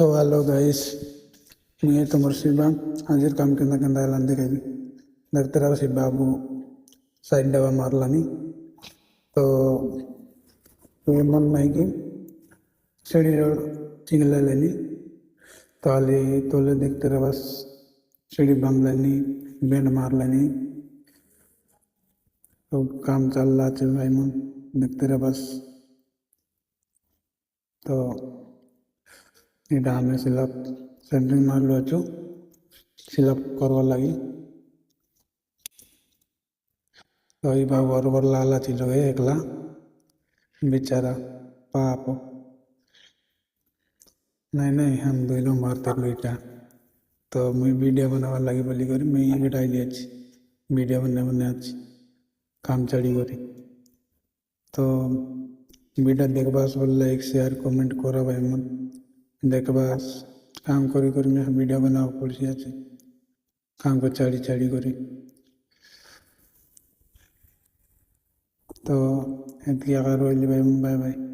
तो hello guys, मैं तुमर शिबा हाजिर काम किंदा किंदा एलांदी कभी दरतरा शिबाबू साइड डबा मारलानी तो मन नहीं कि सीढ़ी रोड चिंगला लेनी तो हाली तोले देखते रह बस सीढ़ी बांध लेनी बैंड मार लेनी तो काम चल रहा चल भाई मन देखते रह बस तो इटा हमें सिलप सेंटरिंग मार लो अच्छो सिलप करवा लगी तो ये बाबू और लाला चिलो है एकला बेचारा पाप नहीं हम दोनों मारते लुटा तो मुझे वीडियो बनावा लगी बोली करी मैं ये बेटा दिया वीडियो बनने अच्छी काम चढ़ी करी तो वीडियो देखबास बोल लाइक शेयर कमेंट करा भाई मन देखबास काम करी करी मैं वीडियो बनावा पड़ी अच्छे काम को चढ़ी चढ़ी करी तो एत भाई बाय बाय।